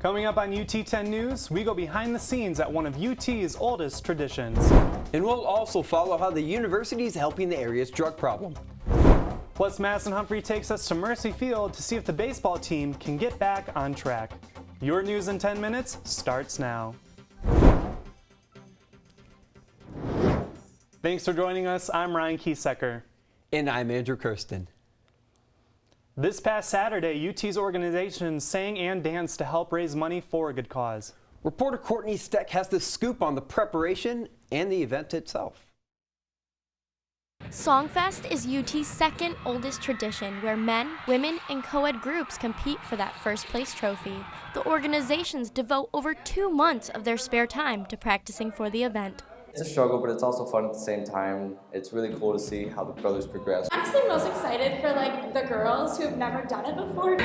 Coming up on UT10 News, we go behind the scenes at one of UT's oldest traditions. And we'll also follow how the university is helping the area's drug problem. Plus, Madison Humphrey takes us to Mercy Field to see if the baseball team can get back on track. Your news in 10 minutes starts now. Thanks for joining us. I'm Ryan Kiesecker. And I'm Andrew Kirsten. This past Saturday, UT's organizations sang and danced to help raise money for a good cause. Reporter Courtney Steck has the scoop on the preparation and the event itself. Songfest is UT's second oldest tradition where men, women, and co-ed groups compete for that first place trophy. The organizations devote over 2 months of their spare time to practicing for the event. It's a struggle, but it's also fun at the same time. It's really cool to see how the brothers progress. I'm honestly most excited for the girls who've never done it before.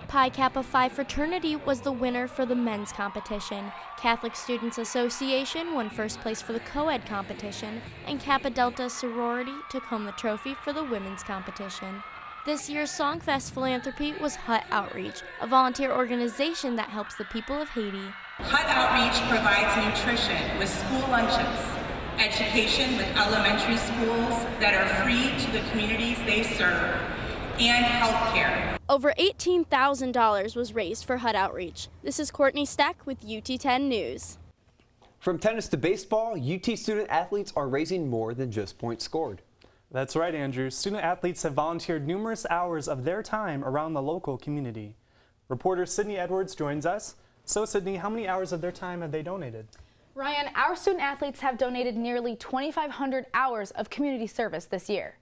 Pi Kappa Phi fraternity was the winner for the men's competition. Catholic Students Association won first place for the co-ed competition, and Kappa Delta sorority took home the trophy for the women's competition. This year's Songfest philanthropy was Hut Outreach, a volunteer organization that helps the people of Haiti. Hut Outreach provides nutrition with school lunches, education with elementary schools that are free to the communities they serve, and health care. Over $18,000 was raised for Hut Outreach. This is Courtney Steck with UT10 News. From tennis to baseball, UT student athletes are raising more than just points scored. That's right, Andrew. Student athletes have volunteered numerous hours of their time around the local community. Reporter Sydney Edwards joins us. So, Sydney, how many hours of their time have they donated? Ryan, our student athletes have donated nearly 2,500 hours of community service this year.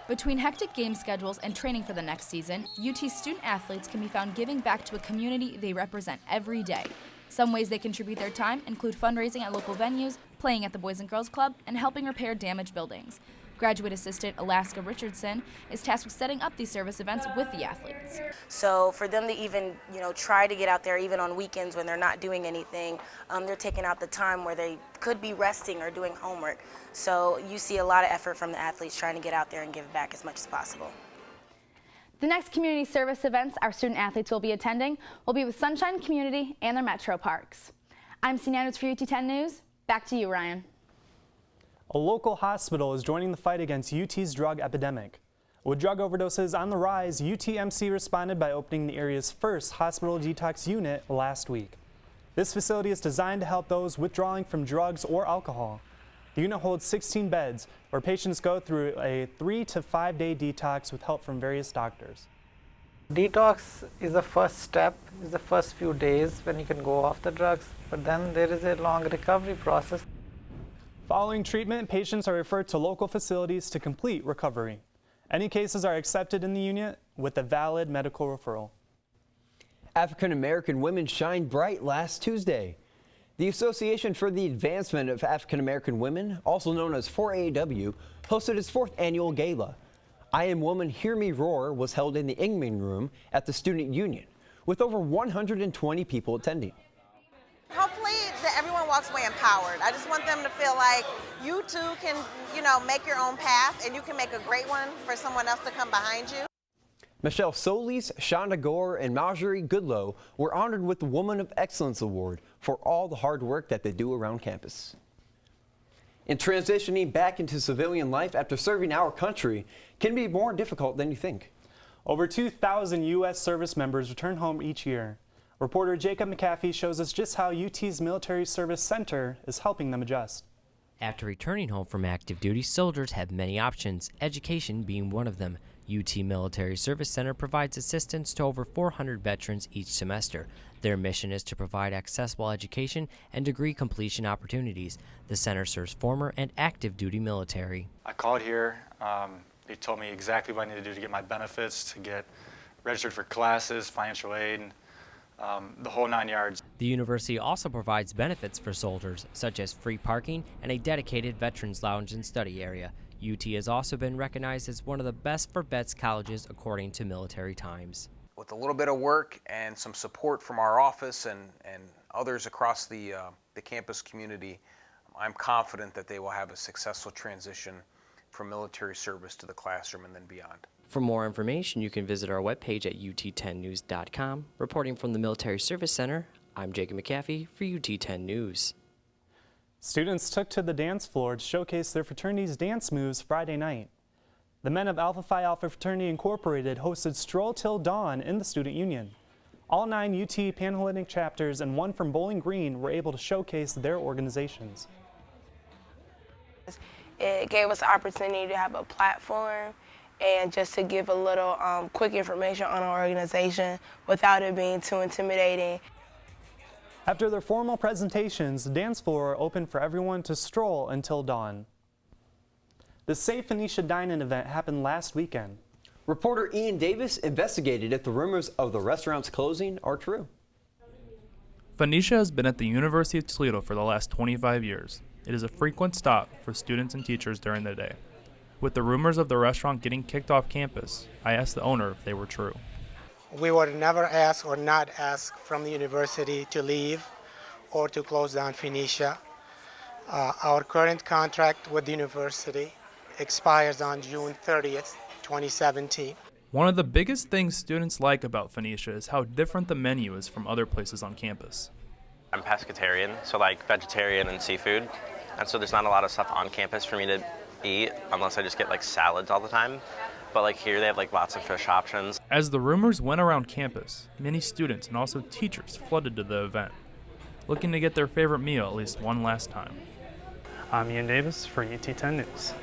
Between hectic game schedules and training for the next season, UT student athletes can be found giving back to a community they represent every day. Some ways they contribute their time include fundraising at local venues, playing at the Boys and Girls Club, and helping repair damaged buildings. Graduate assistant Alaska Richardson is tasked with setting up these service events with the athletes. So for them to even, try to get out there even on weekends when they're not doing anything, they're taking out the time where they could be resting or doing homework. So you see a lot of effort from the athletes trying to get out there and give back as much as possible. The next community service events our student athletes will be attending will be with Sunshine Community and their metro parks. I'm Sydney Edwards for UT10 News. Back to you, Ryan. A local hospital is joining the fight against UT's drug epidemic. With drug overdoses on the rise, UTMC responded by opening the area's first hospital detox unit last week. This facility is designed to help those withdrawing from drugs or alcohol. The unit holds 16 beds where patients go through a 3 to 5 day detox with help from various doctors. Detox is the first step, is the first few days when you can go off the drugs, but then there is a long recovery process. Following treatment, patients are referred to local facilities to complete recovery. Any cases are accepted in the unit with a valid medical referral. African American women shined bright last Tuesday. The Association for the Advancement of African American Women, also known as 4AAW, hosted its 4th annual gala. I Am Woman, Hear Me Roar was held in the Ingman Room at the Student Union, with over 120 people attending. Hopefully everyone walks away empowered. I just want them to feel like you too can, make your own path, and you can make a great one for someone else to come behind you. Michelle Solis, Shonda Gore, and Marjorie Goodlow were honored with the Woman of Excellence Award for all the hard work that they do around campus. And transitioning back into civilian life after serving our country can be more difficult than you think. Over 2,000 U.S. service members return home each year. Reporter Jacob McAfee shows us just how UT's Military Service Center is helping them adjust. After returning home from active duty, soldiers have many options, education being one of them. UT Military Service Center provides assistance to over 400 veterans each semester. Their mission is to provide accessible education and degree completion opportunities. The center serves former and active duty military. I called here. They told me exactly what I needed to do to get my benefits, to get registered for classes, financial aid, the whole 9 yards. The university also provides benefits for soldiers, such as free parking and a dedicated veterans lounge and study area. UT has also been recognized as one of the best for vets colleges according to Military Times. With a little bit of work and some support from our office and others across the campus community, I'm confident that they will have a successful transition from military service to the classroom and then beyond. For more information, you can visit our webpage at ut10news.com. Reporting from the Military Service Center, I'm Jacob McAfee for UT10 News. Students took to the dance floor to showcase their fraternity's dance moves Friday night. The men of Alpha Phi Alpha Fraternity Incorporated hosted Stroll Till Dawn in the Student Union. All 9 UT Panhellenic chapters and 1 from Bowling Green were able to showcase their organizations. It gave us the opportunity to have a platform and just to give a little quick information on our organization without it being too intimidating. After their formal presentations, the dance floor opened for everyone to stroll until dawn. The Safe Phoenicia Dine-In event happened last weekend. Reporter Ian Davis investigated if the rumors of the restaurant's closing are true. Phoenicia has been at the University of Toledo for the last 25 years. It is a frequent stop for students and teachers during the day. With the rumors of the restaurant getting kicked off campus, I asked the owner if they were true. We would never ask or not ask from the university to leave or to close down Phoenicia. Our current contract with the university expires on June 30th, 2017. One of the biggest things students like about Phoenicia is how different the menu is from other places on campus. I'm pescatarian, so like vegetarian and seafood, and so there's not a lot of stuff on campus for me to eat unless I just get like salads all the time. But like here they have like lots of fish options. As the rumors went around campus, many students and also teachers flooded to the event, looking to get their favorite meal at least one last time. I'm Ian Davis for UT10 News.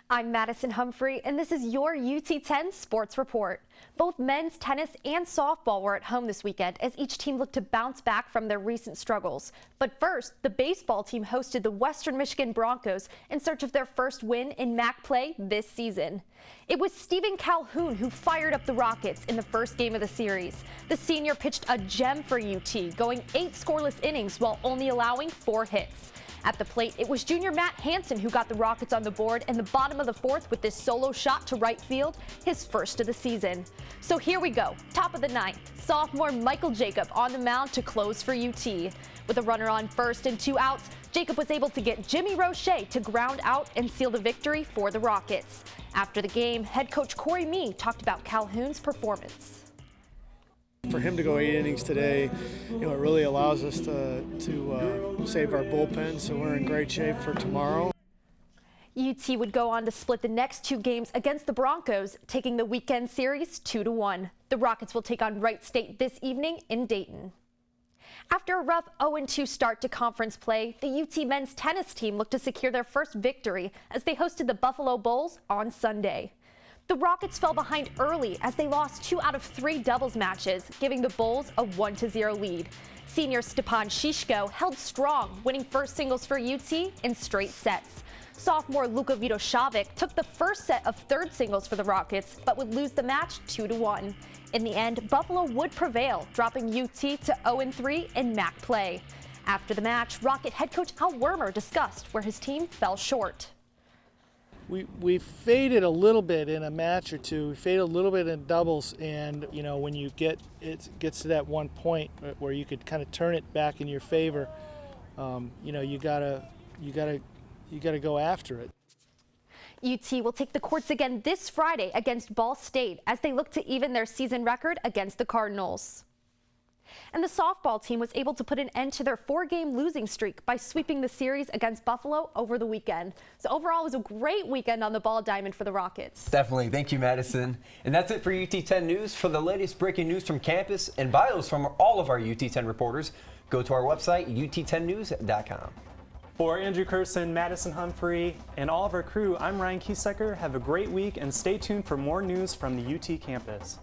I'm Madison Humphrey, and this is your UT10 Sports Report. Both men's tennis and softball were at home this weekend as each team looked to bounce back from their recent struggles. But first, the baseball team hosted the Western Michigan Broncos in search of their first win in MAC play this season. It was Stephen Calhoun who fired up the Rockets in the first game of the series. The senior pitched a gem for UT, going 8 scoreless innings while only allowing 4 hits. At the plate, it was junior Matt Hansen who got the Rockets on the board in the bottom of the 4th with this solo shot to right field, his first of the season. So here we go, top of the 9th, sophomore Michael Jacob on the mound to close for UT. With a runner on first and 2 outs, Jacob was able to get Jimmy Roche to ground out and seal the victory for the Rockets. After the game, head coach Corey Mee talked about Calhoun's performance. For him to go 8 innings today, it really allows us to save our bullpen, so we're in great shape for tomorrow. UT would go on to split the next 2 games against the Broncos, taking the weekend series 2-1. The Rockets will take on Wright State this evening in Dayton. After a rough 0-2 start to conference play, the UT men's tennis team looked to secure their first victory as they hosted the Buffalo Bulls on Sunday. The Rockets fell behind early as they lost 2 out of 3 doubles matches, giving the Bulls a 1-0 lead. Senior Stepan Shishko held strong, winning first singles for UT in straight sets. Sophomore Luka Vidoshavik took the first set of third singles for the Rockets, but would lose the match 2-1. In the end, Buffalo would prevail, dropping UT to 0-3 in MAC play. After the match, Rocket head coach Al Wermer discussed where his team fell short. We faded a little bit in a match or two. We faded a little bit in doubles, and when it gets to that one point where you could kind of turn it back in your favor, you gotta go after it. UT will take the courts again this Friday against Ball State as they look to even their season record against the Cardinals. And the softball team was able to put an end to their 4-game losing streak by sweeping the series against Buffalo over the weekend. So overall, it was a great weekend on the ball diamond for the Rockets. Definitely. Thank you, Madison. And that's it for UT10 News. For the latest breaking news from campus and bios from all of our UT10 reporters, go to our website, ut10news.com. For Andrew Curson, Madison Humphrey, and all of our crew, I'm Ryan Kiesecker. Have a great week and stay tuned for more news from the UT campus.